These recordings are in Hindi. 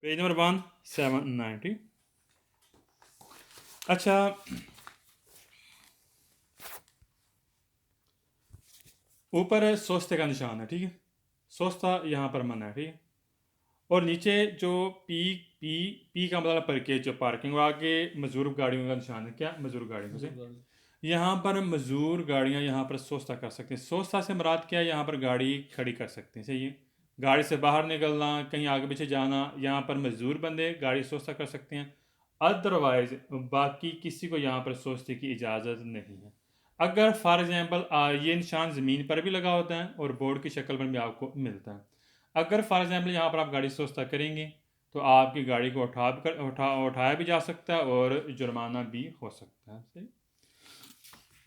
Page number 170। अच्छा, ऊपर सोस्ते का निशान है, ठीक है, सोस्ता यहाँ पर मना है, ठीक है, और नीचे जो पी पी पी का मतलब परकेज जो पार्किंग, और आगे मजदूर गाड़ियों का निशान है, क्या मजदूर गाड़ियों से। यहाँ पर मजदूर गाड़ियाँ यहाँ पर सोस्ता कर सकते हैं। सोस्ता से मुराद क्या है, यहाँ पर गाड़ी खड़ी कर सकते हैं, सही है, गाड़ी से बाहर निकलना, कहीं आगे पीछे जाना, यहाँ पर मजदूर बंदे गाड़ी सोस्ता कर सकते हैं। अदरवाइज बाकी किसी को यहाँ पर सोचने की इजाज़त नहीं है। अगर फॉर एग्जांपल ये निशान ज़मीन पर भी लगा होता है और बोर्ड की शक्ल में भी आपको मिलता है। अगर फॉर एग्जांपल यहाँ पर आप गाड़ी सोचता करेंगे तो आपकी गाड़ी को उठाया भी जा सकता है और जुर्माना भी हो सकता है। सही।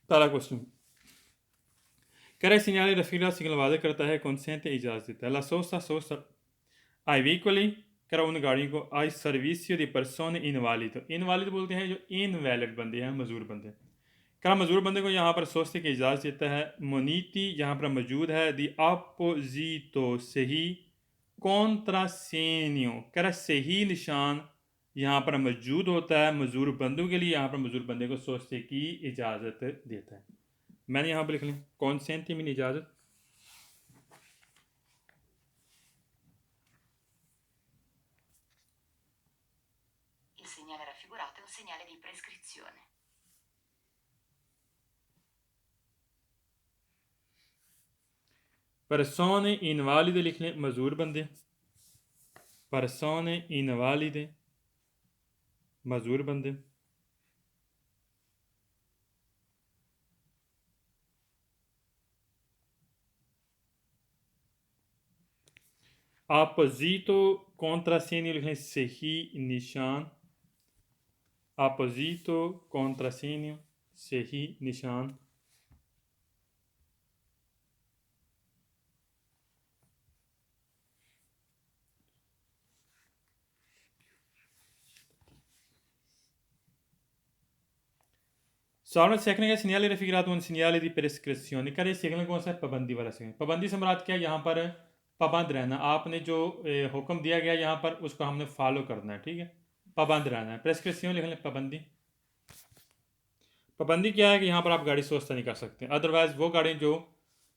पहला क्वेश्चन कह रहे सिग्नल रफीला सिग्नल वादे करता है consente इजाज़त देता है। La sosta sosta ai veicoli कह रहा उन गाड़ियों को आई सर्विसियो दी पर्सोने इनवालिद। इनवालिद बोलते हैं जो इनवैलिड बंदे हैं, मजदूर बंदे। कह रहा मजदूर बंदे को यहाँ पर सोचने की इजाज़त देता है। मोनीति यहाँ पर मौजूद है। दी अपोजितो सही कॉन्ट्रासेनियो कह रहा सही निशान यहाँ पर मौजूद होता है मजदूर बंदों के लिए। यहाँ पर मजदूर बंदे को सोचने की इजाज़त देता है। मैंने यहाँ पर लिख लिया कॉन्सेंटी मीन इजाज़त। Il segnale raffigurato è un segnale di prescrizione. persone invalide लिख लें, मजदूर बंदे, persone invalide मजदूर बंदे। Apposito contrassegno लिख लें, सही निशान। Apposito contrassegno सही निशान। सवाल में सेकंड का सिग्नल रफिकरात उन सिग्नल दी प्रेस्क्रिप्शन कर सिग्नल कौन सा है, पाबंदी वाला सिग्नल। पाबंदी से मुराद क्या है, यहाँ पर पाबंद रहना, आपने जो हुक्म दिया गया यहाँ पर उसको हमने फॉलो करना है, ठीक है, पाबंद रहना है। प्रेस्क्रिप्शन लिख लें, पाबंदी। पाबंदी क्या है कि यहाँ पर आप गाड़ी सोचता नहीं कर सकते। अदरवाइज वो गाड़ी जो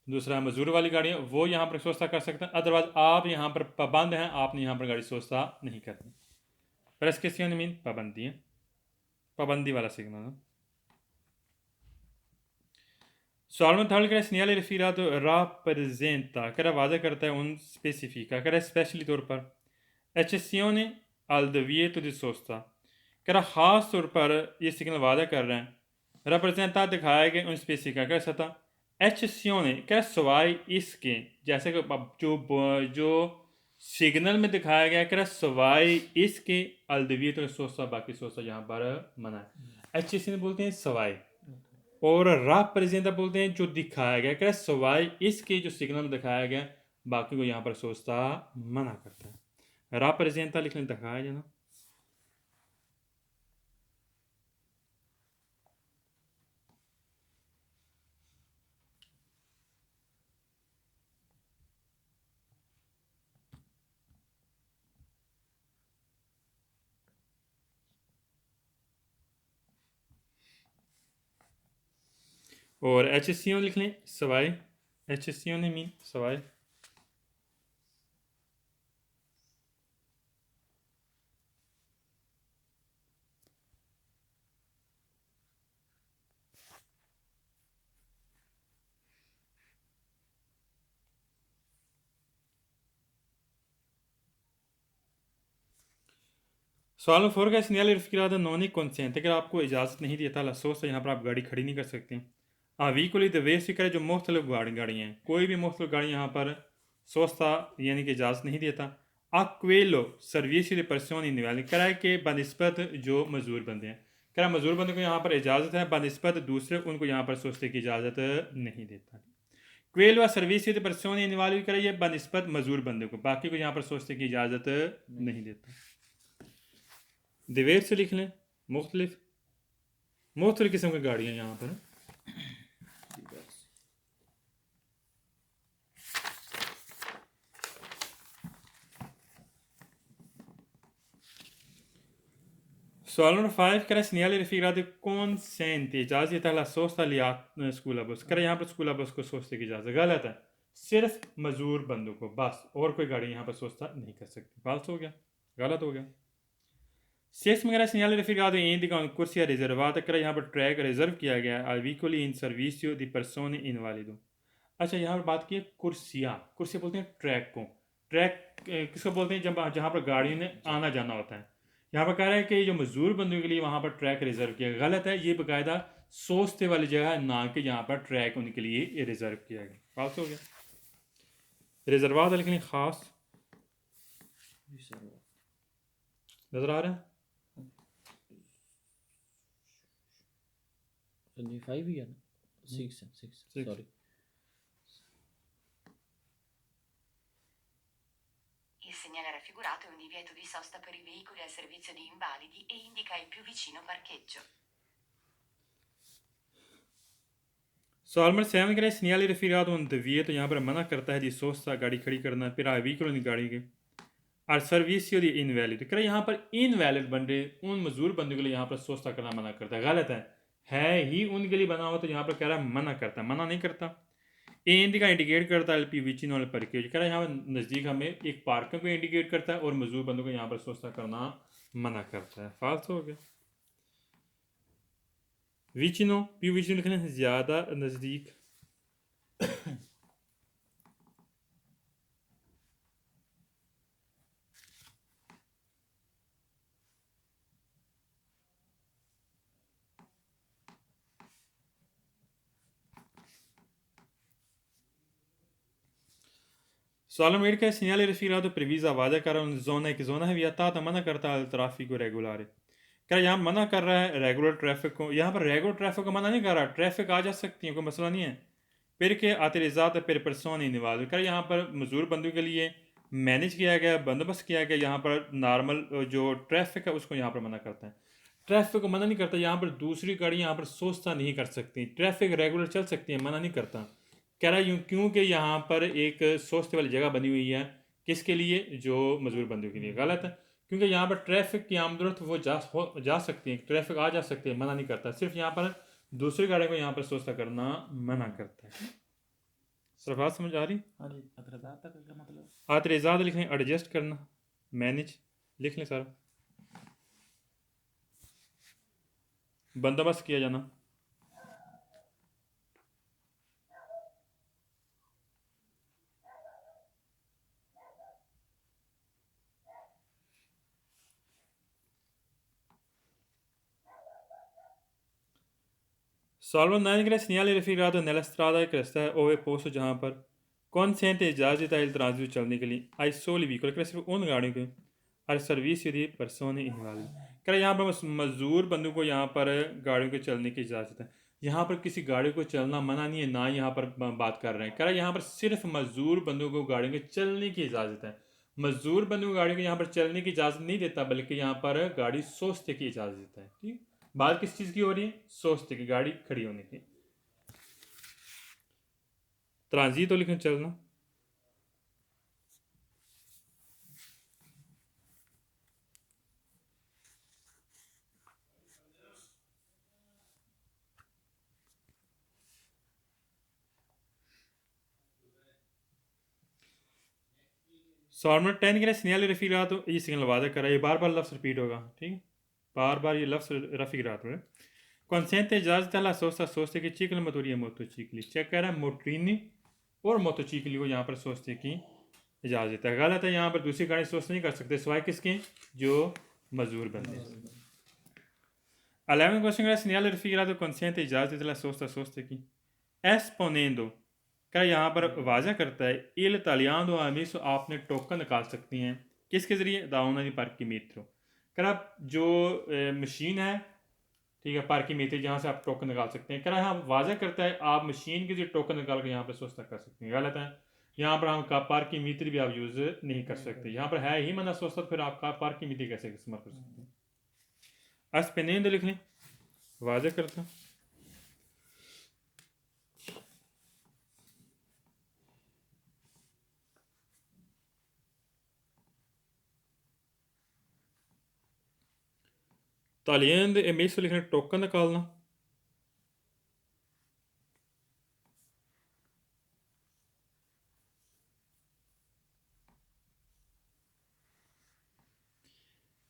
दूसरा मजदूर वाली गाड़ी है वो यहाँ पर सोचता कर सकते हैं। अदरवाइज आप यहाँ पर पाबंद हैं, आपने यहाँ पर गाड़ी सोचता नहीं करनी। प्रेस्क्रिप्शन मीन पाबंदी है, पाबंदी वाला सिग्नल है। सवाल में थर्ड करें segnale rifirato rappresenta कह रहा वादा करता है उन स्पेसिफिका कह रहा स्पेशली तौर पर eccezione al divieto di sosta कह रहा खास तौर पर ये सिग्नल वादा कर रहे हैं। representa दिखाया गया उन स्पेसिफिका कह सकता eccezione कह रहा सवाई इसके, जैसे कि जो सिग्नल में दिखाया गया कह रहा सवाई इसके al divieto di sosta बाकी सोस्ता यहाँ पर मना है। eccezione बोलते हैं सवाई, और राप्रेजेंटा बोलते हैं जो दिखाया गया, क्या सवाई इसके जो सिग्नल में दिखाया गया बाकी को यहाँ पर सोचता मना करता है। राप्रेजेंटा लिखने दिखाया जाना। और एच सी लिख लें सवाई, एच सी ने मीन सवाई। सवाल में फोर का सिग्नल रफिक नॉन कॉन्सेंट अगर आपको इजाज़त नहीं देता लसोस तो यहाँ पर आप गाड़ी खड़ी नहीं कर सकते। वीकुली द वे फिक्र है जो मुख्तलिफ गाड़ियाँ हैं, कोई भी मुख्तलिफ गाड़ी यहाँ पर सोचता यानी कि इजाज़त नहीं देता। अक्वेलो सर्विस पर्सन इन कराए के बनस्बत जो मजदूर बंदे हैं, क्या मजदूर बंदे को यहाँ पर इजाज़त है, बनस्बत दूसरे उनको यहाँ पर सोचने की इजाज़त नहीं देता। क्वेलो सर्विस पर्सन इन करे बनस्बत मजदूर बंदे को, बाकी को यहाँ पर सोचने की इजाज़त नहीं देता। दिवेर से लिख लें मुख्तलिफ किस्म की गाड़ियाँ यहाँ पर। Soal numero 5 करा segnale raffigurato consente इजाज़त अला सोस्ता लिया स्कूल बस करा यहाँ पर स्कूल बस को सोचते की इजाज़त गलत है सिर्फ मजदूर बंदों को बस और कोई गाड़ी यहाँ पर सोचता नहीं कर सकती फाल्स हो गया गलत हो गया सेक्स में segnale raffigurato indica un corsia riservata करा यहाँ पर ट्रैक रिजर्व किया गया है al vicoli in servizio di persone invalido अच्छा यहाँ पर बात की है कुर्सिया कुर्सिया बोलते हैं ट्रैक को ट्रैक किसको बोलते हैं जब जहाँ पर गाड़ियों ने आना जाना होता है यहाँ पर कह रहा है कि जो मजदूर बंदों के लिए वहाँ पर ट्रैक रिजर्व किया गलत है ये बाकायदा सोचते वाली जगह है ना कि यहाँ पर ट्रैक उनके लिए रिजर्व किया गया खास हो गया रिजर्वात लेकिन खास नजर आ रहा है 5 ही है ना 6 है 6 sorry Il segnale raffigurato è un divieto di sosta per i veicoli al servizio di invalidi e indica il più vicino parcheggio. सवाल नंबर 7 करें segnale raffigurato un divieto यहाँ पर मना करता है जी सोचता गाड़ी खड़ी करना फिर व्हीकल गाड़ी के और सर्विसियो दी इनवैलिड करें यहाँ पर इनवैलिड बंदे उन मजदूर बंदों के लिए यहाँ पर सोचता करना मना करता है गलत है ही उनके लिए बना हुआ तो यहाँ पर कह रहा है मना करता है मना नहीं करता ए इंडिका इंडिकेट करता है एल पी विचिन वाले परकेज कह रहा है यहाँ पर नज़दीक हमें एक पार्किंग को इंडिकेट करता है और मजदूर बंदों को यहाँ पर सोचता करना मना करता है फाल्स हो गया विचिनो पी विचिनो लिखने से ज़्यादा नज़दीक Solamente il segnale raffigurato previsa वादा कर रहा है जोन है कि जोन है वियता मना करता है ट्रैफिक को रेगुलर क्या यहाँ मना कर रहा है रेगुलर ट्रैफिक को यहाँ पर रेगुलर ट्रैफिक को मना नहीं कर रहा ट्रैफिक आ जा सकती है कोई मसला नहीं है फिर के आतरिजात पर परसोन निवाज कर यहाँ पर मजदूर बंदों के लिए मैनेज किया गया बंदोबस्त किया गया यहाँ पर नॉर्मल जो ट्रैफिक है उसको यहाँ पर मना करता है ट्रैफिक को मना नहीं करता यहाँ पर दूसरी गाड़ी यहाँ पर सोचता नहीं कर सकती ट्रैफिक रेगुलर चल सकती है मना नहीं करता कह रहा यूँ क्योंकि यहाँ पर एक सोचते वाली जगह बनी हुई है किसके लिए जो मजदूर बंदों के लिए गलत है क्योंकि यहाँ पर ट्रैफिक की आमदोरफ्त वो जा सकती है ट्रैफिक आ जा सकती है मना नहीं करता सिर्फ यहाँ पर दूसरी गाड़ी को यहाँ पर सोचता करना मना करता है सिर्फ बात समझ आ रही मतलब आतरेजात लिखने एडजस्ट करना मैनेज लिख लें सर बंदोबस्त किया जाना Salvo andare che segnale raffigurato nella strada che sta ove posto जहाँ पर consente इजाज़त है ट्रांजिट चलने के लिए आई सोली व्हीकल कर सिर्फ उन गाड़ियों के और सर्विस यदि परसोने इनवाल कर यहाँ पर मजदूर बंदों को यहाँ पर गाड़ियों के चलने की इजाज़त है यहाँ पर किसी गाड़ी को चलना मना नहीं है ना यहाँ पर बात कर रहे हैं कह रहा यहाँ पर सिर्फ मजदूर बंदों को गाड़ियों के चलने की इजाज़त है मजदूर बंदों को गाड़ियों को यहाँ पर चलने की इजाज़त नहीं देता बल्कि यहाँ पर गाड़ी सोचते की इजाज़त देता है ठीक बात किस चीज़ की हो रही है सोचते की गाड़ी खड़ी होने की ट्रांजिट तो लिखना चलना सॉर्मर 10 के लिए सिग्नल रफी रहा तो ये सिग्नल वादा कर रहा है ये बार बार लफ्ज़ रिपीट होगा ठीक बार बार ये लफ्ज़ रफी रहा है consente इजाज़त alla sosta soste che ciclo motori e motocicli check कर रहा है मोटरीनी और मोटोचिकली को यहाँ पर सोचते की इजाज़त है गलत है यहाँ पर दूसरी गाड़ी सोच नहीं कर सकते सिवाय किसके जो मजदूर बंदे 11 क्वेश्चन का segnale raffigurato consente इजाज़त alla sosta soste की esponendo क्या यहाँ पर वाजा करता है il tagliando amesso आपने टोकन निकाल सकती हैं किसके ज़रिए दाउना दी पार्किमीट्रो क्या जो मशीन है ठीक है पार्किमीटर जहाँ से आप टोकन निकाल सकते हैं क्या यहाँ वाजा करता है आप मशीन के जो टोकन निकाल कर यहाँ पर सोचता कर सकते हैं गलत है यहाँ पर हम पार्किमीटर भी आप यूज़ नहीं कर सकते यहाँ पर है ही मना सोचता फिर आप पार्किमीटर कैसे इस्तेमाल कर सकते हैं एस्पेनेंडो लिख लें वाजा करता Tagliente e messo लिखना टोकन निकालना।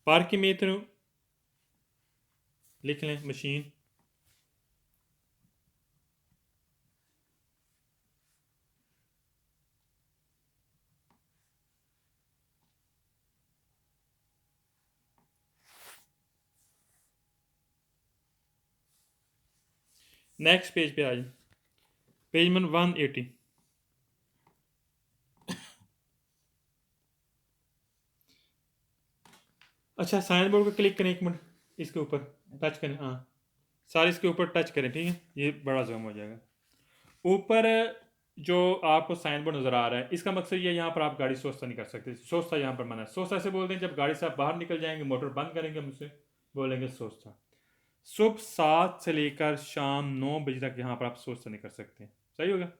पार्कीमेटर लिख लें मशीन। नेक्स्ट पेज पे आ जाए, पेज नंबर 180। अच्छा साइन बोर्ड को क्लिक करें, एक मिनट इसके ऊपर टच करें, हाँ सारे इसके ऊपर टच करें, ठीक है, ये बड़ा जूम हो जाएगा। ऊपर जो आपको साइन बोर्ड नज़र आ रहा है, इसका मकसद ये यहाँ पर आप गाड़ी सोचता नहीं कर सकते, सोचता यहाँ पर मना है। सोचता से बोलते हैं जब गाड़ी से आप बाहर निकल जाएंगे, मोटर बंद करेंगे, मुझसे बोलेंगे सोचता। सुबह 7 से लेकर शाम 9 बजे तक यहाँ पर आप सोचता नहीं कर सकते, सही होगा।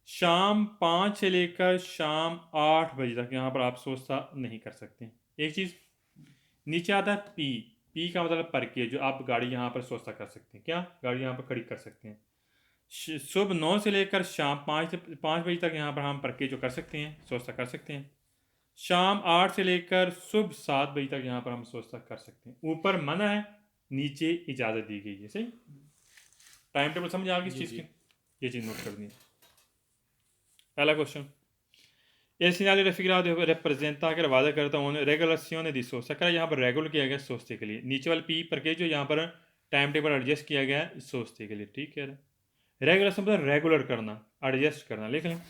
शाम 5 से लेकर शाम 8 बजे तक यहाँ पर आप सोचता नहीं कर सकते। एक चीज़ नीचे आता है पी, पी का मतलब पर के, जो आप गाड़ी यहाँ पर सोचता कर सकते हैं, क्या गाड़ी यहाँ पर खड़ी कर सकते हैं। सुबह 9 से लेकर शाम 5 बजे तक यहाँ पर हम परके जो कर सकते हैं, सोचता कर सकते हैं। शाम 8 से लेकर सुबह 7 बजे तक यहाँ पर हम सोचता कर सकते हैं। ऊपर मना है, नीचे इजाज़त दी गई है, सही। टाइम टेबल समझ आ गई इस चीज़ की, ये चीज़ नोट करनी है। पहला question, il segnale raffigurato rappresenta che वादा करता हूँ रेगुलेशन दी सोचता कर, यहाँ पर रेगुलर किया गया सोचते के लिए। नीचे वाले पी परके जो यहाँ पर टाइम टेबल एडजस्ट किया गया है सोचते के लिए, ठीक है। रेगुलेशन मतलब रेगुलर करना, एडजस्ट करना, लिख लें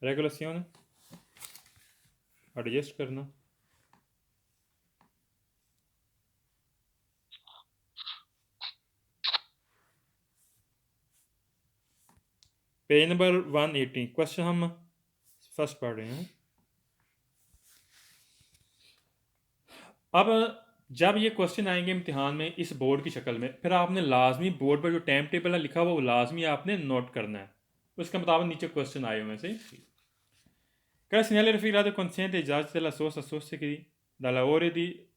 रेगुलेशन एडजस्ट करना। पेज नंबर 180, क्वेश्चन हम फर्स्ट पढ़ रहे हैं। अब जब ये क्वेश्चन आएंगे इम्तिहान में इस बोर्ड की शक्ल में, फिर आपने लाजमी बोर्ड पर जो टाइम टेबल है लिखा हुआ वो लाजमी आपने नोट करना है, उसके मुताबिक नीचे क्वेश्चन आए हुए से। Cara segnale raffigurato consente i giorni della sosta dalle ore di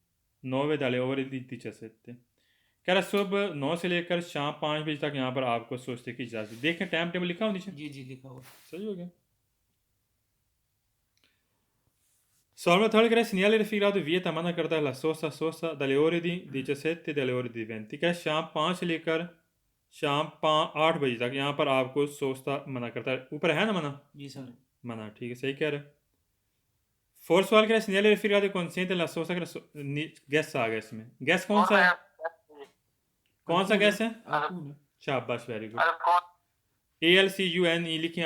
9 dalle ore di 17। कह रहा सुबह 9 से लेकर शाम 5 बजे तक यहाँ पर आपको सोचते की इजाज़त। देखें टाइम टेबल लिखा हो नीचे, जी जी लिखा हुआ, सही हो गया। Salmo Tale che segnale raffigurato vieta मना करता है la sosta dalle ore di 17 dalle ore di 20। क्या शाम 5 से लेकर शाम 8 बजे तक यहाँ पर आपको सोचता मना करता है। ऊपर है ना मना, जी सर। मना, ठीक है, सही कह रहे। फोर्थ सवाल कह segnale raffigurato consente la sosta gas आ गया इसमें, गैस कौन सा है, कौन सा गैस है, शाबाश वेरी गुड। ALCUNE लिखिए,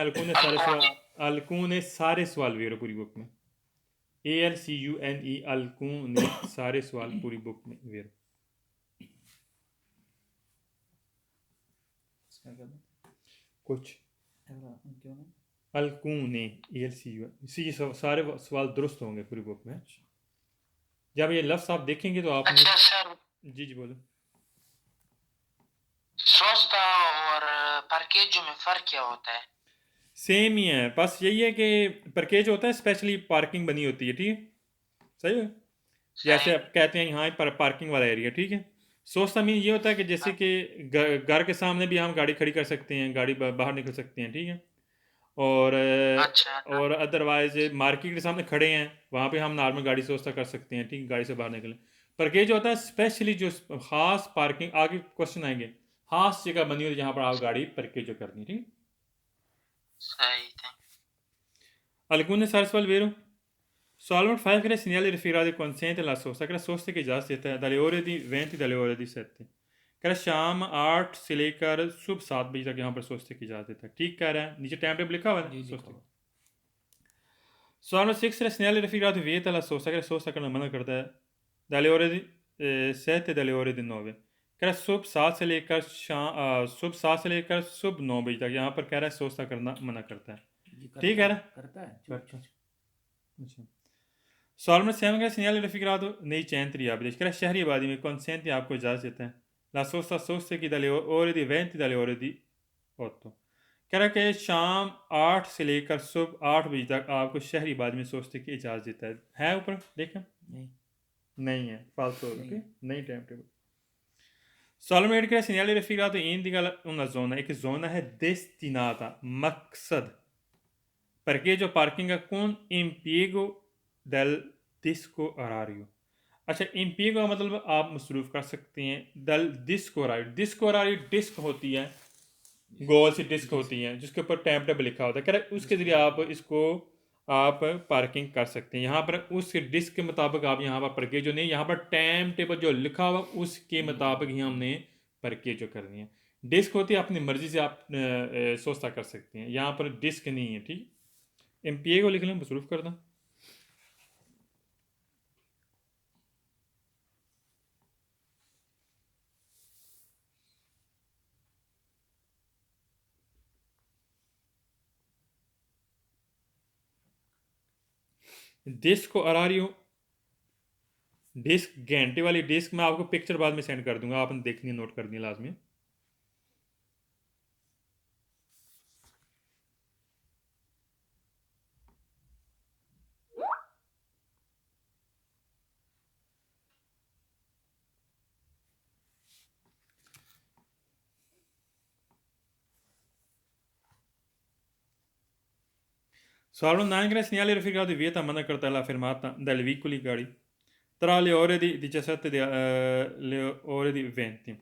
अल्कुने सारे सवाल वेरो पूरी बुक में, ALCUNE अल्कुने सारे सवाल पूरी बुक में वेरो। कुछ अल्कुने ALCU इसी सारे सवाल दुरुस्त होंगे पूरी बुक में। जब ये लफ्ज़ आप देखेंगे तो आपने, अच्छा सर, जी जी बोलो। सोस्ता और पार्केजो में फ़र्क क्या होता है? सेम ही है, बस यही है कि पैकेज होता है स्पेशली पार्किंग बनी होती है, ठीक है, सही है। जैसे आप कहते हैं यहाँ पर पार्किंग वाला एरिया, ठीक है। सोचता मीन ये होता है कि जैसे कि घर के सामने भी हम गाड़ी खड़ी कर सकते हैं, गाड़ी बाहर निकल सकते हैं, ठीक है। और अच्छा और अदरवाइज मार्केट के सामने खड़े हैं वहाँ पे हम नॉर्मल गाड़ी सोचता कर सकते हैं, ठीक है, गाड़ी से बाहर निकलें। पैकेज होता है स्पेशली जो खास पार्किंग, आगे क्वेश्चन आएंगे, खास जगह बनी होती है जहाँ पर आप गाड़ी पैकेज करनी, ठीक है। सही थे। Alcune salse al vero? Salvo il file che le segnali raffigurati consente la sosta che la sosta की इजाज़त देता है dalle ore di 20 dalle ore di 7। कह रहा शाम 8 से लेकर सुबह 7 बजे तक यहाँ पर सोचते की इजाज़त देता है, ठीक कह रहा है, नीचे टाइम टेबल लिखा हुआ है सोचते। Salvo 6 le segnali raffigurati vieta la sosta che la sosta करना मना करता है dalle ore di 7 dalle ore di 9। कह रहा सुबह 7 से लेकर सुबह 9 बजे तक यहाँ पर कह रहा है सोचता करना मना करता है, ठीक है ना, करता है। अच्छा। Solomon Sam का segnale raffigurato nei centri abiti, che la शहरी आबादी में consente आपको इजाज़त देता है la sosta sosta की dalle ore di 20 dalle ore di 8। कह रहा कि शाम 8 से लेकर सुबह 8 बजे तक आपको शहरी आबादी में सोचते की इजाज़त देता है ऊपर देखें, नहीं है falso नहीं ok नहीं time table solamente che segnale raffigurato indica una zona e che zona è destinata maqsad parcheggio parking con impiego del disco orario अच्छा impiego का मतलब आप मसरूफ कर सकते हैं दल डिस्क orario डिस्क होती है गोल सी डिस्क होती है जिसके ऊपर टाइम टेबल लिखा होता है कह रहे उसके जरिए आप इसको आप पार्किंग कर सकते हैं यहाँ पर उस डिस्क के मुताबिक आप यहाँ पर परके जो नहीं यहाँ पर टाइम टेबल जो लिखा हुआ उसके मुताबिक ही हमने परके जो करनी है डिस्क होती है अपनी मर्जी से आप सोचता कर सकते हैं यहाँ पर डिस्क नहीं है ठीक एम को लिख लें मसरूफ कर दें डिस्क orario डिस्क घंटे वाली डिस्क मैं आपको पिक्चर बाद में सेंड कर दूंगा आपने देखनी है नोट करनी है लाजमी Solo un angolo segnale verificato di vieta manda cartella fermata dai veicoli gari tra le ore di 17 e le ore di 20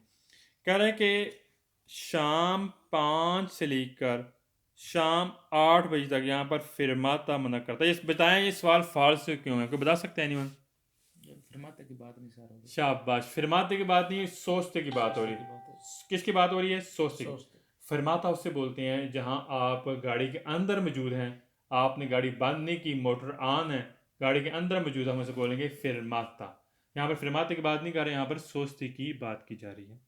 कह रहा है कि शाम 5 से लेकर शाम 8 बजे तक यहाँ पर फिरमाता मना करता है बताएं ये सवाल फाल्स क्यों है कोई बता सकता है एनीवन फरमाते की बात नहीं सारा शाबाश फिरमाते की बात नहीं सोचते की बात हो रही है किसकी बात हो रही है सोचते की फिरमाता उससे बोलते हैं जहाँ आप गाड़ी के अंदर मौजूद हैं आपने गाड़ी बंद नहीं की मोटर ऑन है गाड़ी के अंदर मौजूद हम उसे बोलेंगे फिरमाता यहाँ पर फिरमाते की बात नहीं कर रहे यहाँ पर सोचते की बात की जा रही है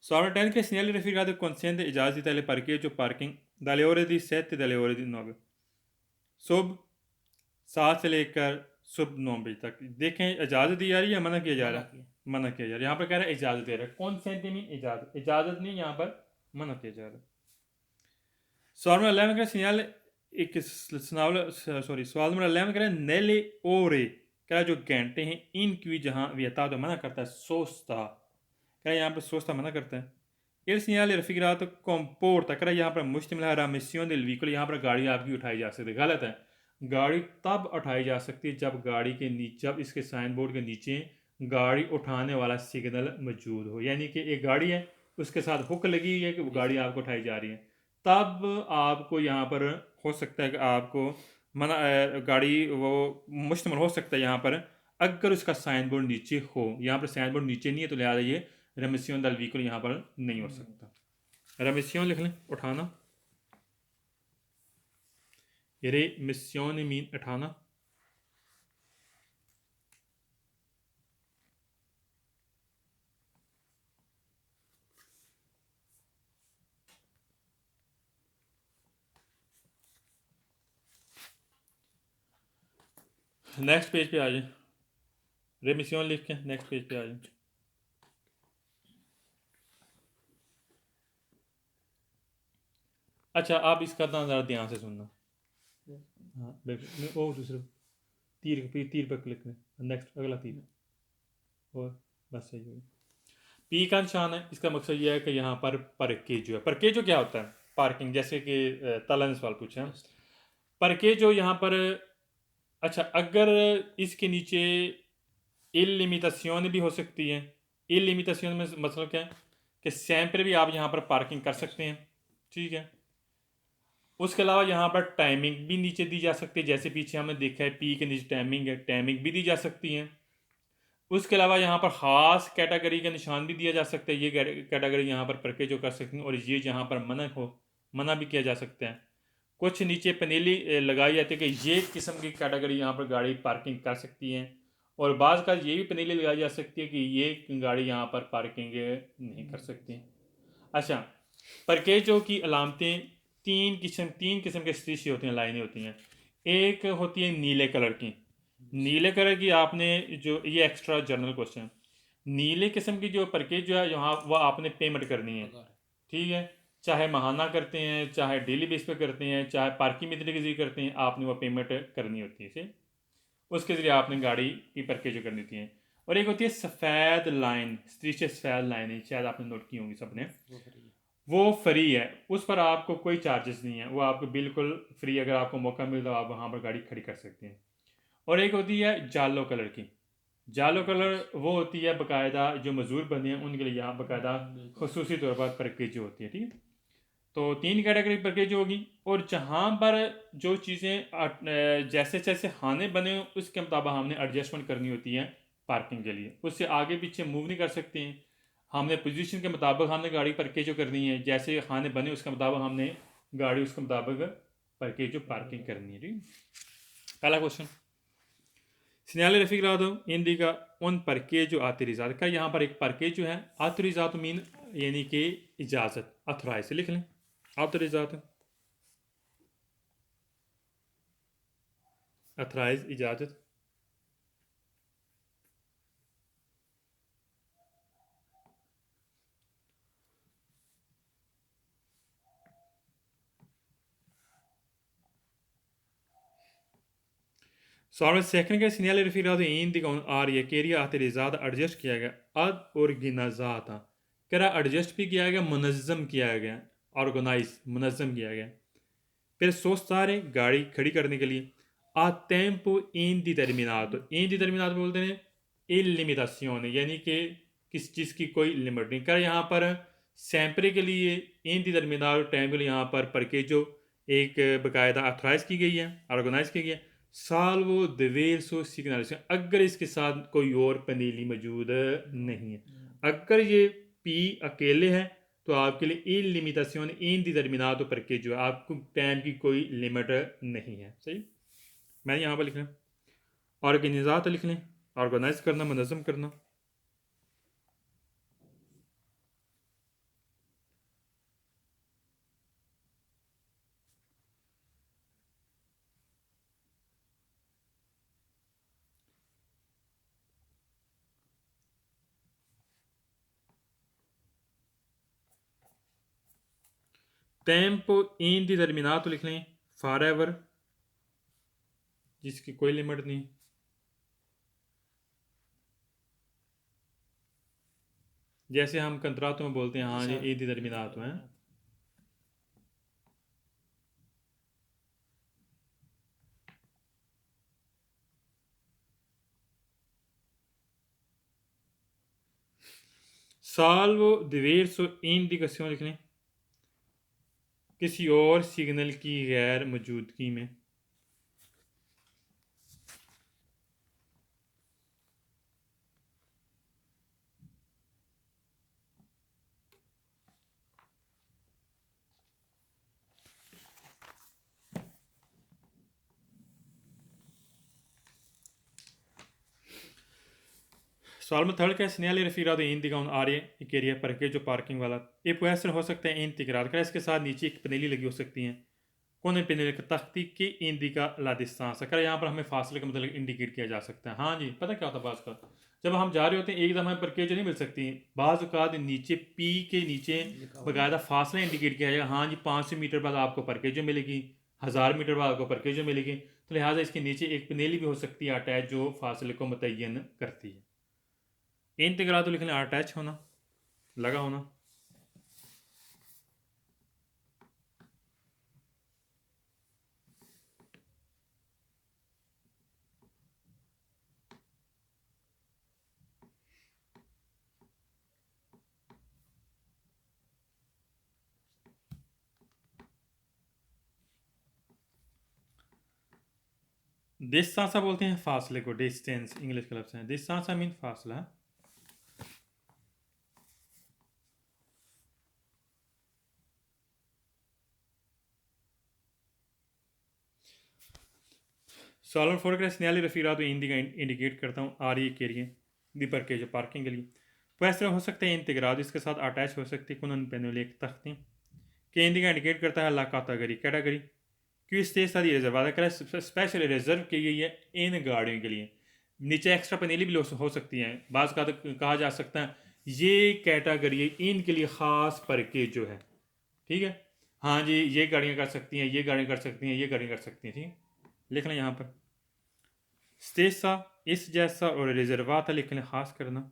Sovratenente che segnali raffigurato consente ijazat alle parcheggio parking dalle ore di 7 dalle ore di 9 सुबह 7 से लेकर सुबह 9 बजे तक देखें इजाज़त दी जा रही है मना किया जा रहा है मना किया जा रहा है यहाँ पर कह रहा है इजाज़त दे रहा है कौन सेंटे में इजाज़त नहीं यहाँ पर मना किया जा रहा है सवाल नंबर 11 का सिग्नल एक सवाल नंबर 11 कह रहा है नेले ओरे कह रहा है जो घंटे हैं इनकी जहाँ वियता तो मना करता है सोचता कह यहाँ पर सोचता मना करता है il segnale raffigurato comporta कह यहाँ पर मुश्तमिल है रमिसियों del veicolo यहाँ पर गाड़ी आपकी उठाई जा सकती है गलत है गाड़ी तब उठाई जा सकती है जब गाड़ी के नीचे जब इसके साइन बोर्ड के नीचे गाड़ी उठाने वाला सिग्नल मौजूद हो यानी कि एक गाड़ी है उसके साथ हुक लगी हुई है कि वो गाड़ी आपको उठाई जा रही है तब आपको यहाँ पर हो सकता है कि आपको मना गाड़ी वो मुश्तमिल हो सकता है यहाँ पर अगर उसका साइन बोर्ड नीचे हो यहाँ पर साइन बोर्ड नीचे नहीं है तो लिहाजा ये रेमिसियोन दल व्हीकल यहाँ पर नहीं हो सकता रेमिसियोन लिख लें उठाना रेमिसियोन मीन उठाना नेक्स्ट पेज पे आ जाए रेमिसियोन लिख के नेक्स्ट पेज पे आ जाए अच्छा आप इसका ज़रा ध्यान से सुनना हाँ बिल्कुल और दूसरे तीर पर क्लिक करें नेक्स्ट अगला तीर और बस सही हो पी का निशान है इसका मकसद यह है कि यहाँ पर परकेजो है परकेजो क्या होता है पार्किंग जैसे कि तला ने सवाल पूछा परकेजो यहाँ पर अच्छा अगर इसके नीचे इलिमिटासियोन भी हो सकती है इलिमिटासियोन में मतलब क्या है कि सैम्पल भी आप यहाँ पर पार्किंग कर सकते हैं ठीक है उसके अलावा यहाँ पर टाइमिंग भी नीचे दी जा सकती है जैसे पीछे हमने देखा है पी के नीचे टाइमिंग है टाइमिंग भी दी जा सकती है उसके अलावा यहाँ पर ख़ास कैटेगरी का निशान भी दिया जा सकता है ये कैटेगरी यहाँ पर परकेजो कर सकते हैं और ये जहाँ पर मना भी किया जा सकता है कुछ नीचे पनेली लगाई जाती है कि ये किस्म की कैटेगरी यहाँ पर गाड़ी पार्किंग कर सकती है और बाज़ का ये भी पनेली लगाई जा सकती है कि ये गाड़ी यहाँ पर पार्किंग नहीं कर सकती अच्छा परकेजो की अलामतें तीन किस्म के शीशे होते हैं लाइनें होती हैं एक होती है नीले कलर की आपने जो ये एक्स्ट्रा जर्नल क्वेश्चन नीले किस्म की जो परकेज जो है यहाँ वह आपने पेमेंट करनी है ठीक है चाहे महाना करते हैं चाहे डेली बेस पे करते हैं चाहे पार्किंग में तरीके से करते हैं आपने वह पेमेंट करनी होती है इसे उसके ज़रिए आपने गाड़ी की परकेज जो करनी होती है। और एक होती है सफ़ेद लाइन, नीचे सफ़ेद लाइन है, शायद आपने नोट की होंगी सबने, वो फ्री है। वो फ्री है, उस पर आपको कोई चार्जेस नहीं है, वो आपको बिल्कुल फ्री, अगर आपको मौका मिले तो आप वहाँ पर गाड़ी खड़ी कर सकते हैं। और एक होती है जालो कलर की, जालो कलर वो होती है बाकायदा जो मजदूर बंदे हैं उनके लिए यहाँ बाकायदा खसूसी तौर पर परकेज जो होती है, ठीक है। तो 3 कैटेगरी परकेज होगी। और जहाँ पर जो चीज़ें जैसे जैसे खाने बने हों उसके मुताबिक हमने एडजस्टमेंट करनी होती है पार्किंग के लिए, उससे आगे पीछे मूव नहीं कर सकते हैं। हमने पोजीशन के मुताबिक हमने गाड़ी परकेज जो करनी है, जैसे खाने बने उसके मुताबिक हमने गाड़ी उसके मुताबिक परकेज जो पार्किंग करनी है, ठीक है। पहला क्वेश्चन, सिग्नल रफीक indica उन परकेज जो आतरिजात का, यहाँ पर एक परकेज जो है आतरिजात मीन यानी कि इजाज़त, अथोराइज से लिख लें आतरिजात, अथोराइज इजाज़त। सवाल सेकंड के सिग्नल रफीक indica उन आरिया केरिया आतरिजात एडजस्ट किया गया अद ऑर्गेनाइजात, करा एडजस्ट भी किया गया, मुनज़्ज़म किया गया, ऑर्गेनाइज मुनज़्ज़म किया गया। फिर सोचतारे गाड़ी खड़ी करने के लिए आ टेम्पो इन डिटर्मिनातो, इन डिटर्मिनातो बोलते हैं इलिमिटासियोन, यानी कि किस चीज़ की कोई लिमिट नहीं कर। यहाँ पर सैंपरे के लिए इन डिटर्मिनातो टेम्पो यहाँ पर परकेजो एक बाकायदा अथराइज की गई है, ऑर्गेनाइज की गई है। साल्वो दिवेल्सो सिग्नल, अगर इसके साथ कोई और पनीली मौजूद नहीं है, अगर ये पी अकेले है तो आपके लिए इन लिमिटासियोन इन डिटर्मिनातो परके जो है आपको टाइम की कोई लिमिट नहीं है, सही। मैं यहाँ पर लिख लें ऑर्गेनाइजात, लिख लें ऑर्गेनाइज करना, मुनज़्ज़म करना। टेम्पो इन डिटर्मिनातो लिख लें फॉर एवर, जिसकी कोई लिमिट नहीं। जैसे हम कंत्रातों में बोलते हैं हाँ जी इन डिटर्मिनातो हैं, साल्वो दिवेर्सो इंडिकेशन लिख लें किसी और सिग्नल की गैर मौजूदगी में। सवाल में थर्ड का सिग्नल रफीरा indica un área एक एरिया पर के जो पार्किंग वाला ये पुएसर हो सकते हैं इंतकरार कर, इसके साथ नीचे एक पनेली लगी हो सकती हैं। कौन है पनेली का तख्ती के indica la distanza कर, यहाँ पर हमें फासले का मतलब इंडिकेट किया जा सकता है। हाँ जी, पता क्या होता है बाज़ का, जब हम जा रहे होते हैं एकदम हमें परकेज नहीं मिल सकती, बाज़ औक़ात नीचे पी के नीचे बाकायदा फासला इंडिकेट किया जाएगा। हाँ जी, 500 मीटर बाद आपको परकेजो मिलेगी, 1000 मीटर बाद आपको परकेजो मिलेगी, तो लिहाजा इसके नीचे एक पनेली भी हो सकती है अटैच जो फासले को मुतय्यन करती है। इंतकरा तो लिख लें अटैच होना, लगा होना। डिस्टेंस बोलते हैं फासले को, डिस्टेंस इंग्लिश का लफ्ज़ है, डिस्टेंस मीन फासला। सॉल्वर फोर का सिग्नल रफीरा तो इंडिका इंडिकेट करता हूँ आ रही है केरिए दी पर के जो पार्किंग के लिए वैसे हो सकते हैं इंतगराद इसके साथ अटैच हो सकती है कुन पेनल एक तख्ती के इंडिका इंडिकेट करता है ला कैटेगरी कैटेगरी क्यों इस तेज सारी रिजर्व वादा करें स्पेशल रिजर्व की गई है इन गाड़ियों के लिए। नीचे एक्स्ट्रा पनेली भी हो सकती हैं, बाज़ का कहा जा सकता है ये कैटेगरी इनके लिए ख़ास परकेज जो है, ठीक है। हाँ जी, ये गाड़ियाँ कर सकती हैं, ये गाड़ियाँ कर सकती हैं, ये गाड़ियाँ कर सकती हैं, ठीक है। लिख लें यहाँ पर stessa, इस जैसा, और रिजर्वाता लिख लें, खास करना।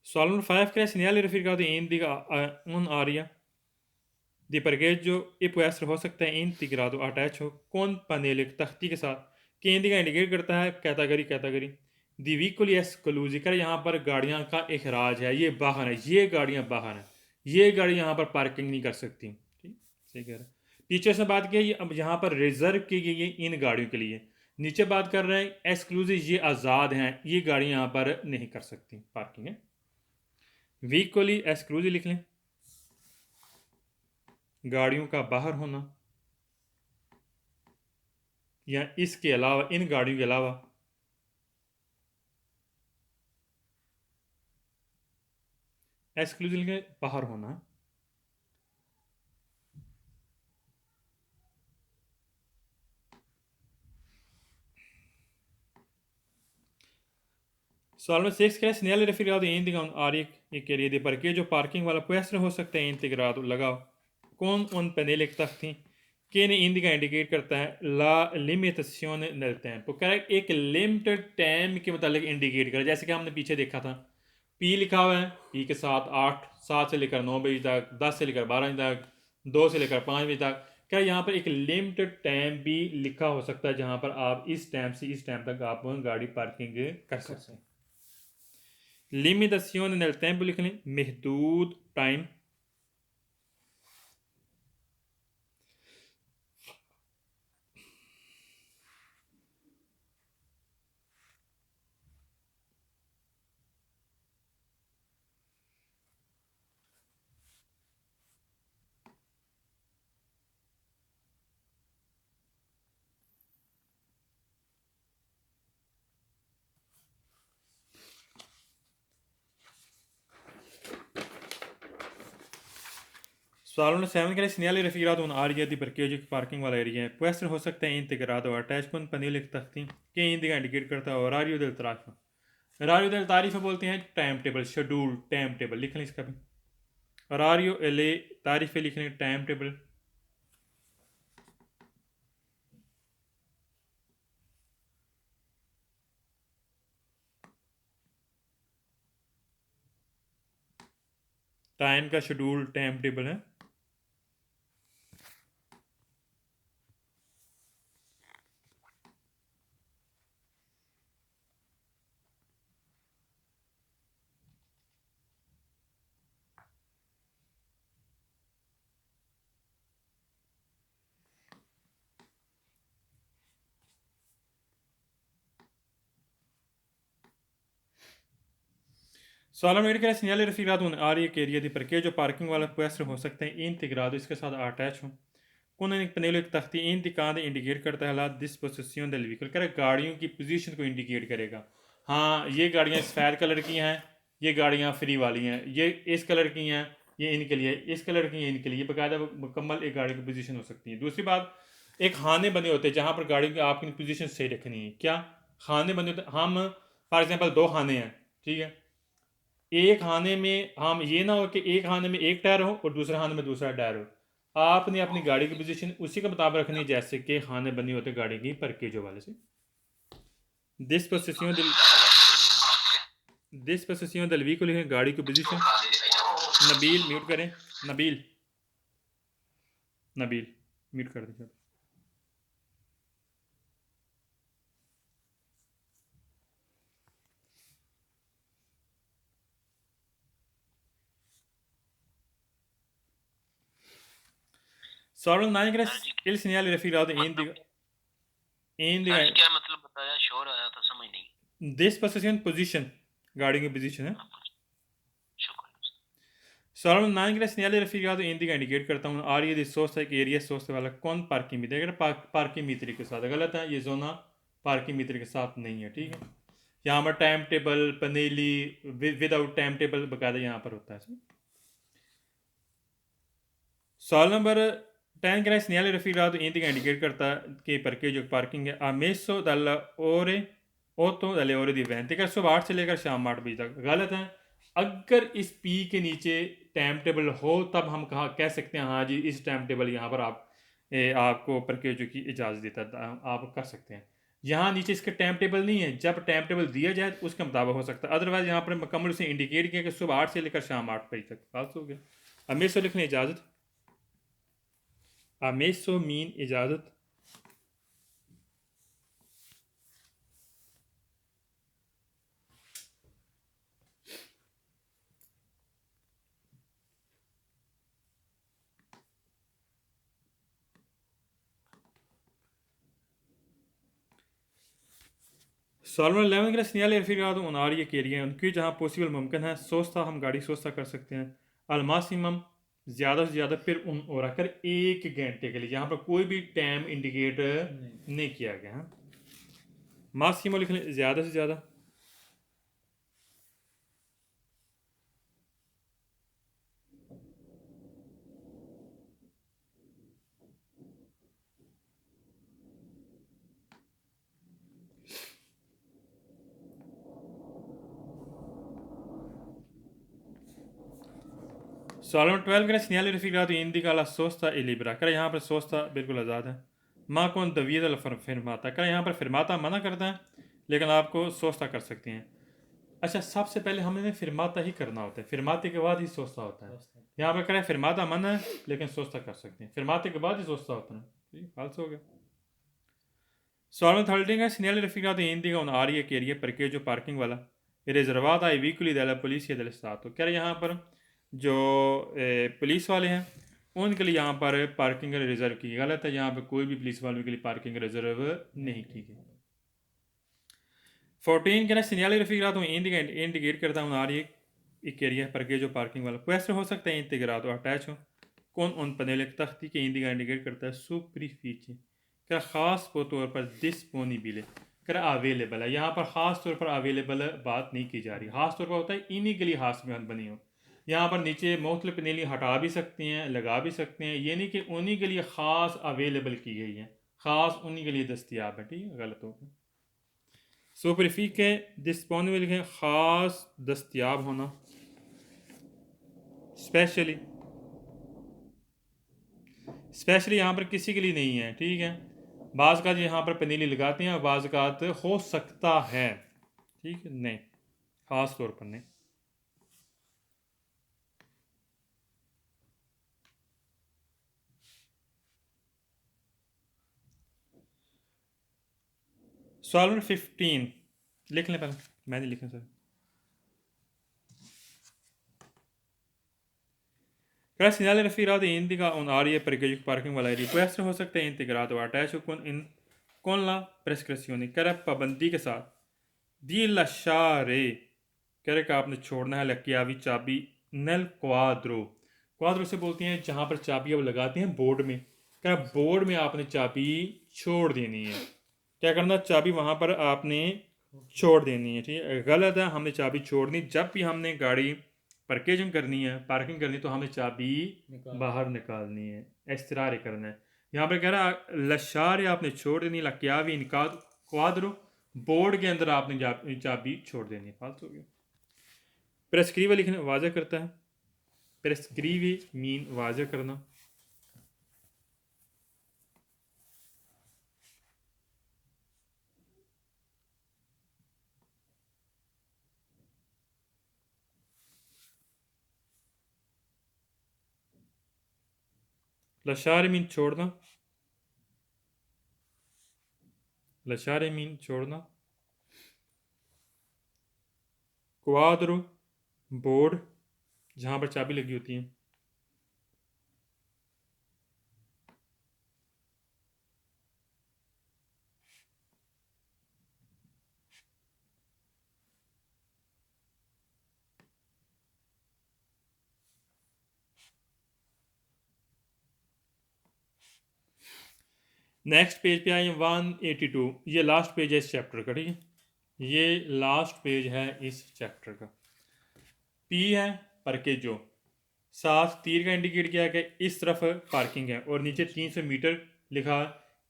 Solo numero 5 crea segnali verificati indica un'area di parcheggio e può essere हो सकता है integrato attach हो कौन panel एक तख्ती के साथ कि indica इंडिकेट करता है कैटेगरी दी veicoli esclusi कर यहाँ पर गाड़ियाँ का इखराज है, ये बाहर है, ये गाड़ियाँ बाहर हैं, ये गाड़ी यहाँ पर पार्किंग नहीं कर सकती। ठीक, सही कह रहा है। पीछे से बात की अब यहाँ पर रिजर्व की गई है इन गाड़ियों के लिए, नीचे बात कर रहे हैं एक्सक्लूसिव, ये आज़ाद हैं, ये गाड़ी यहाँ पर नहीं कर सकती पार्किंग है। व्हीकली एक्सक्लूसिव लिख लें, गाड़ियों का बाहर होना या इसके अलावा, इन गाड़ियों के अलावा। एक्सक्लूसिव के बाहर होना। Salmo 6 crea segnale referido indica un área que de parqueggio parking वाला può essere हो सकता है integrato लगाओ con un pannello तख्ती che ne indica इंडिकेट करता है la limitazione del tempo, correct एक लिमिटेड टाइम के मतलब इंडिकेट करे, जैसे कि हमने पीछे देखा था P लिखा हुआ है, P के साथ 8, 7 से लेकर 9 बजे तक, 10 से लेकर 12 बजे तक, 2 से लेकर 5 बजे तक। क्या यहाँ पर एक लिमिटेड टाइम भी लिखा हो सकता है जहाँ पर आप इस टाइम से इस टाइम तक आप गाड़ी पार्किंग कर सकते हैं। Limitazione nel tempo लिख लें, महदूद time. Solo una 7 crea segnale referido un'area di parcheggio parking वाला एरिया है, può essere हो सकता है integrato attach con panel एक तख्ती के indica इंडिकेट करता है orario del tráfico। orario del tarifa बोलते हैं time table, schedule, time table लिख लें इसका भी। orario ले तारीफे लिख लें, टाइम टेबल। टाइम का शेड्यूल टाइम टेबल है। Solamente crea segnale referido un'area che area di parcheggio parking वाला può essere हो सकते हैं integrato इसके साथ अटैच हो कौन एक पनेलो एक तख्ती इंडिकाते इंडिकेट करता है ला डिस्पोजिशन del vehicle, करे गाड़ियों की पोजीशन को इंडिकेट करेगा। हाँ, ये गाड़ियाँ सफ़ेद कलर की हैं, ये गाड़ियाँ फ्री वाली हैं, ये इस कलर की हैं, ये इनके लिए, इस कलर की हैं इनके लिए, बाकायदा मुकम्मल एक गाड़ी की पोजीशन हो सकती है। दूसरी बात, एक खाने बने होते हैं जहाँ पर गाड़ी की आपकी पोजीशन सही रखनी है। क्या खाने बने होते, हम फॉर एग्जांपल 2 खाने हैं, ठीक है, एक खाने में हम ये ना हो कि एक खाने में एक टायर हो और दूसरे खाने में दूसरा टायर हो, आपने अपनी गाड़ी की पोजीशन उसी के मुताबिक रखनी है जैसे कि खाने बनी होते गाड़ी की परकेजो वाले से। डिस्पोजिशन del vehicle है गाड़ी की पोजीशन। नबील म्यूट करें, नबील म्यूट कर दीजिए। Solo non è il segnale referido indica क्या मतलब बताया, शोर आया था, समझ नहीं। disposition position गाड़ी की पोजीशन है। शुक्र। Solo non è segnale referido indica indicate करता हूँ आर ये रिसोर्स है कि एरिया सोर्स वाला कौन पार्किंग मीटर, अगर पार्किंग मीटर के साथ गलत है, ये जोना पार्किंग मीटर के साथ नहीं है। ठीक है, यहाँ पर टाइम टेबल पनेली विदाउट टाइम टेबल बकायदा यहाँ पर होता है। सवाल नंबर 10 कह रहा है segnale raffigurato indica indicate करता कि parcheggio पार्किंग है ammesso dalle ore 8 dalle ore di 20 का सुबह 8 से लेकर शाम 8 बजे तक गलत है। अगर इस पी के नीचे टाइम टेबल हो तब हम कह सकते हैं हाँ जी इस टाइम टेबल यहाँ पर आपको परकेजो की इजाज़त देता है, आप कर सकते हैं। यहाँ नीचे इसका टाइम टेबल नहीं है, जब टाइम टेबल दिया जाए तो उसके मुताबिक हो सकता है, अदरवाइज यहाँ पर मुकम्मल उसे इंडिकेट किया कि सुबह 8 से लेकर शाम 8 बजे तक। फालस हो गया। हमेशा लिखने इजाज़त, हमेशा मीन इजाज़त। सॉल्वर 11 के सिग्नल फिर उनार ये केरिए उनकी जहाँ पॉसिबल मुमकिन है सोचता हम गाड़ी सोचता कर सकते हैं। अलमासिमम ज़्यादा से ज़्यादा फिर उन और आकर 1 घंटे के लिए, यहाँ पर कोई भी टाइम इंडिकेट नहीं किया गया है। मासिमो लिख लें ज़्यादा से ज़्यादा। सॉल्वर 12 का सिग्नल रफिकात इंडिका ला सोस्ता ए लिब्रा कर, यहाँ पर सोस्ता बिल्कुल आज़ाद है। माँ कौन दवीद फिरमाता कर, यहाँ पर फिरमाता मना करता है लेकिन आपको सोस्ता कर सकते हैं। अच्छा, सबसे पहले हमें फिरमाता ही करना होता है, फिरमाते के बाद ही सोचता होता है। यहाँ पर करें फिरमाता मना है लेकिन सोचता कर सकते हैं, फिरमाते के बाद ही सोचता होता है। ठीक, फालस हो गया। सॉल्वर 13 का सिग्नल रफिकात इंडिका उन आरिया के एरिया परकेजो पार्किंग वाला रिजर्वात आई वीकली दला पुलिस दल साथ हो। कह रहे यहाँ पर जो पुलिस वाले हैं उनके लिए यहाँ पर पार्किंग रिजर्व की गलत है, यहाँ पर कोई भी पुलिस वालों के लिए पार्किंग रिजर्व नहीं की गई। 14 के सिग्नल रफिकात इंडिकेट करता हूँ आ रही एक एरिया परकेजो पार्किंग वाला क्वेश्चन हो सकता है इंतगरात अटैच हो कौन उन पनेल तख्ती के इंडिका इंडिकेट करता है सुपरीफीची क्या ख़ास तौर पर डिस्पोनिबल कर अवेलेबल है। यहाँ पर ख़ास तौर पर अवेलेबल बात नहीं की जा रही, ख़ास तौर पर होता है इन्हीं के लिए खास में बनी हो। यहाँ पर नीचे मुख्तलिफ पनेली हटा भी सकते हैं लगा भी सकते हैं, ये नहीं कि उन्हीं के लिए ख़ास अवेलेबल की गई है, ख़ास उन्हीं के लिए दस्तियाब है। ठीक है, गलत हो गया। सुपरफी के डिस्पोनिबल के ख़ास दस्तियाब होना, स्पेशली यहाँ पर किसी के लिए नहीं है। ठीक है, बाज़ का यहाँ पर पनीली लगाते हैं, बाज़ का हो सकता है। ठीक है, नहीं, ख़ास तौर पर नहीं। सवाल नंबर 15 लिख लें, पहले मैं नहीं लिखना sir. Segnale raffigurato indica un'area perché parking वाला रिक्वेस्ट हो सकते हैं इंतगरात अटैच con la prescrizione कर पाबंदी के साथ दी लशारे करे का आपने छोड़ना है लकियावी चाबी नल क्वाद्रो, क्वाद्रो से बोलती हैं जहाँ पर चाबी अब लगाते हैं बोर्ड में, क्या बोर्ड में आपने चाबी छोड़ देनी है। क्या करना, चाबी वहाँ पर आपने छोड़ देनी है। ठीक है, गलत है, हमने चाबी छोड़नी जब भी हमने गाड़ी पार्किंग करनी है, पार्किंग करनी तो हमें चाबी बाहर निकालनी है, इस्तेरार करना है। यहाँ पर कह रहा लशार आपने छोड़ देनी, लक्यावी इनका क्वाद्रो बोर्ड के अंदर आपने चाबी छोड़ देनी है। फालतू हो गया। प्रेस्क्रीव लिखने वाजह करता है, प्रेस्क्रीवी मीन वाजह करना। लशार मीन छोड़ना, लशार मीन छोड़ना। क्वाद्रो बोर्ड जहाँ पर चाबी लगी होती है। नेक्स्ट पेज पे आए 182, ये लास्ट पेज है इस चैप्टर का। ठीक है, ये लास्ट पेज है इस चैप्टर का। पी है परकेजो, साथ तीर का इंडिकेट किया कि इस तरफ पार्किंग है और नीचे 300 मीटर लिखा।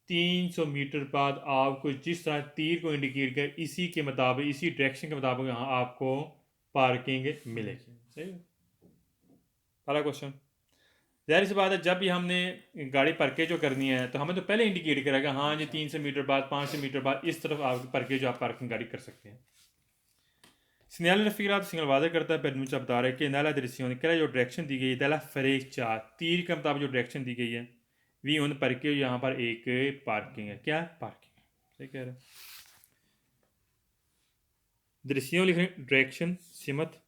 300 मीटर बाद आपको जिस तरह तीर को इंडिकेट किया इसी के मुताबिक इसी डायरेक्शन के मुताबिक यहाँ आपको पार्किंग मिलेगी। सही है। पहला क्वेश्चन, जाहिर सी बात है जब भी हमने गाड़ी पार्केज जो करनी है तो हमें तो पहले इंडिकेट करेगा हाँ जी 300 मीटर बाद 500 मीटर बाद इस तरफ आप पार्केज आप पार्किंग गाड़ी कर सकते हैं। Segnale raffigurato segnalvado करता है pernuncia बतारा कि nella direzione che जो डायरेक्शन दी गई है della freccia तीर के मुताबिक जो डायरेक्शन दी गई है वी उन पार्किंग यहाँ पर एक पार्किंग है। क्या पार्किंग है, सही कह रहे हैं। दृश्यों लिखें डायरेक्शन सिमत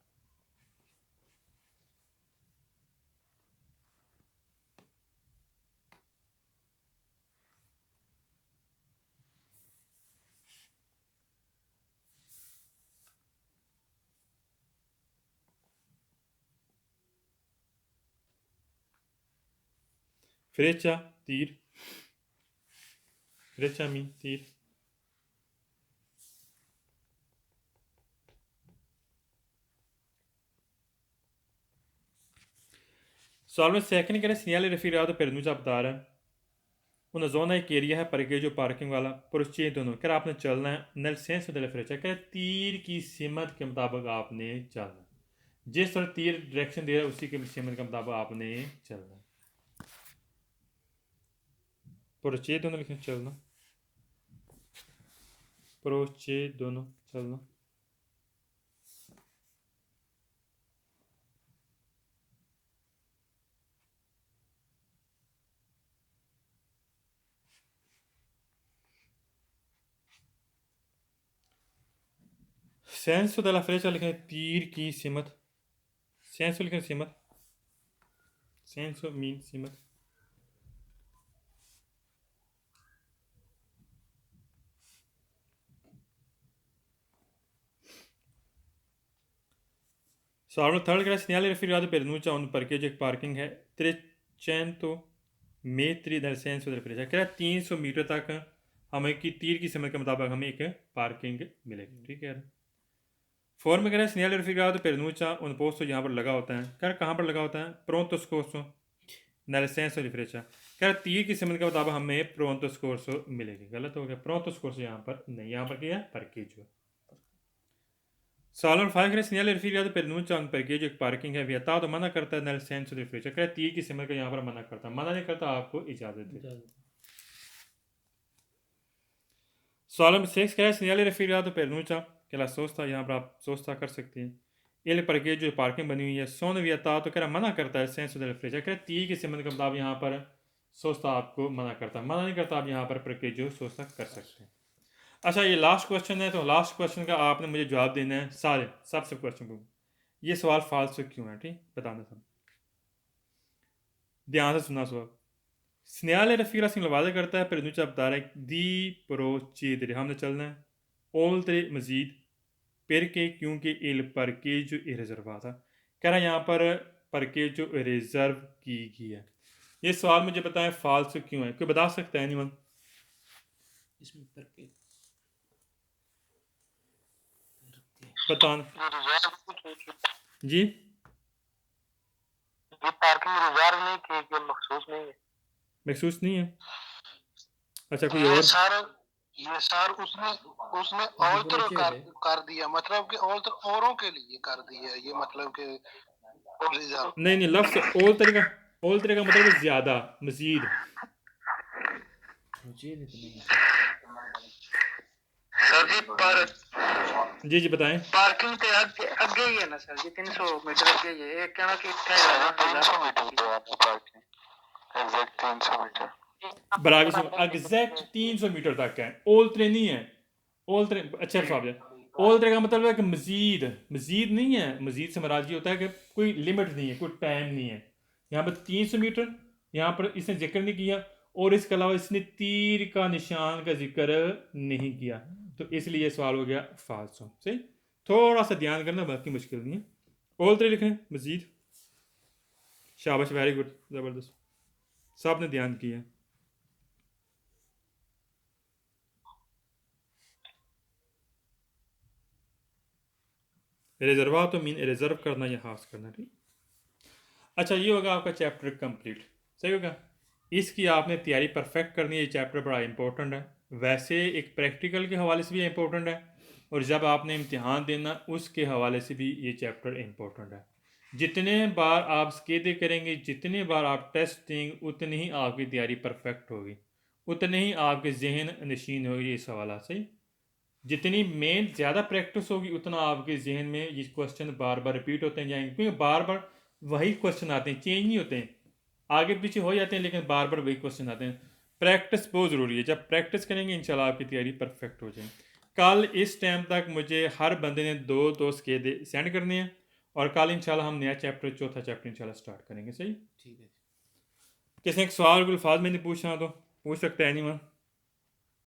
freccia तीर freccia मीन तीर Solve second che segnale raffigurato pernuncia बतारा una zona एक एरिया है parcheggio पार्किंग वाला procedono कर आपने चलना है nel senso della freccia क्या तीर की सिमत के मुताबिक आपने चलना है। जिस तरह तीर डायरेक्शन दे रहा है उसी के सिमत के मुताबिक आपने चलना है। procedono लिखें चलना procedono चलना senso della freccia लिखें तीर की सिमत senso लिखें सिमत senso मीन सिमत Salvo थर्ड का segnale raffigurato pernuncia un parcheggio एक पार्किंग है 300 metri nel senso della freccia क्या 300 मीटर तक हमें की तीर की सिमत के मुताबिक हमें एक पार्किंग मिलेगी। ठीक है। फॉर्म में कह रहे हैं segnale raffigurato pernuncia un posto यहाँ पर लगा होता है क्या कहाँ पर लगा होता है pronto soccorso nel senso di freccia क्या तीर की सिमत के मुताबिक हमें pronto soccorso मिलेगी। गलत हो गया pronto soccorso यहाँ पर नहीं, यहाँ पर क्या है parcheggio। Salon fa che segnale raffigurato pernuncia un parcheggio एक पार्किंग है vietato मना करता है nel senso di freccia क्या तीर की सिमत का यहाँ पर मना करता है, मना नहीं करता आपको इजाजत है। Salon 6 क्या है segnale raffigurato pernuncia che la sosta यहाँ पर आप सोस्ता कर सकते हैं। il parcheggio पार्किंग बनी हुई है sono vietato क्या मना करता है senso della freccia क्या तीर की सिमत के मुताबिक यहाँ पर सोस्ता आपको मना करता है, मना नहीं करता आप यहाँ पर parcheggio सोस्ता कर सकते हैं। अच्छा ये लास्ट क्वेश्चन है तो लास्ट क्वेश्चन का आपने मुझे जवाब देना है सारे सब क्वेश्चन को। ये सवाल फाल्स क्यों है, ठीक बताना सब ध्यान से सुनना सवाल। segnale raffigurato segnalvado करता है pernuncia बता रहा है di procedere हमने चलना है oltre मजीद perché क्योंकि il parcheggio è riservato कह रहा है यहाँ पर parcheggio रिजर्व की गई है। ये सवाल मुझे बताएं फाल्स क्यों है, कोई बता सकता है एनीवन? इसमें करके बताना जी। ये पार्किंग रिजर्व नहीं की गई, मखसूस नहीं है। महसूस नहीं है। अच्छा कोई ये और सर उसने उसने ऑल्टर कर दिया, मतलब कि ऑल्टर औरों के लिए कर दिया, ये मतलब कि रिजर्व नहीं लफ्ज और तरीका मतलब है ज्यादा मजीद। मुझे नहीं सर जी पर जी बताएं। पार्किंग के आगे ही है ना सर जी, 300 मीटर आगे ही है, कहना कि 300 मीटर पे है पार्किंग, एग्जैक्ट 300 मीटर बराबर से एग्जैक्ट 300 मीटर तक है, ओल्ट्रे नहीं है। ओल्ट्रे अच्छा साहब है, ओल्ट्रे का मतलब है कि मजीद नहीं है। मजीद से मराज ये होता है कि कोई लिमिट नहीं है, कोई टाइम नहीं है। यहाँ पर 300 मीटर यहाँ पर इसने जिक्र नहीं किया और इसके अलावा इसने तीर का निशान का जिक्र नहीं किया, तो इसलिए सवाल हो गया फाल्स। सही, थोड़ा सा ध्यान करना, बाकी मुश्किल नहीं है। ओल्ट्रे लिखें मजीद, शाबाश वेरी गुड ज़बरदस्त, सब ने ध्यान किया। रिजर्वा तो मीन रिजर्व करना या हास करना, ठीक। अच्छा, ये होगा आपका चैप्टर कंप्लीट, सही होगा। इसकी आपने तैयारी परफेक्ट करनी है, ये चैप्टर बड़ा इंपॉर्टेंट है। वैसे एक प्रैक्टिकल के हवाले से भी इंपॉर्टेंट है, और जब आपने इम्तिहान देना उसके हवाले से भी ये चैप्टर इंपॉर्टेंट है। जितने बार आप स्केदे करेंगे, जितने बार आप टेस्ट देंगे, उतनी ही आपकी तैयारी परफेक्ट होगी, उतने ही आपके जहन नशीन होगी ये सवाल, सही। जितनी मेन ज़्यादा प्रैक्टिस होगी उतना आपके जहन में ये क्वेश्चन बार बार रिपीट होते जाएंगे, क्योंकि बार बार वही क्वेश्चन आते हैं, चेंज नहीं होते हैं, आगे पीछे हो जाते हैं, लेकिन बार बार वही क्वेश्चन आते हैं। प्रैक्टिस बहुत ज़रूरी है, जब प्रैक्टिस करेंगे इंशाल्लाह आपकी तैयारी परफेक्ट हो जाएगी। कल इस टाइम तक मुझे हर बंदे ने 2-2 स्केदे सेंड करने हैं, और कल इंशाल्लाह हम नया चैप्टर, चौथा चैप्टर इंशाल्लाह स्टार्ट करेंगे, सही। ठीक है। किसी एक सवाल को अल्फाज में नहीं पूछना तो पूछ सकते हैं, नहीं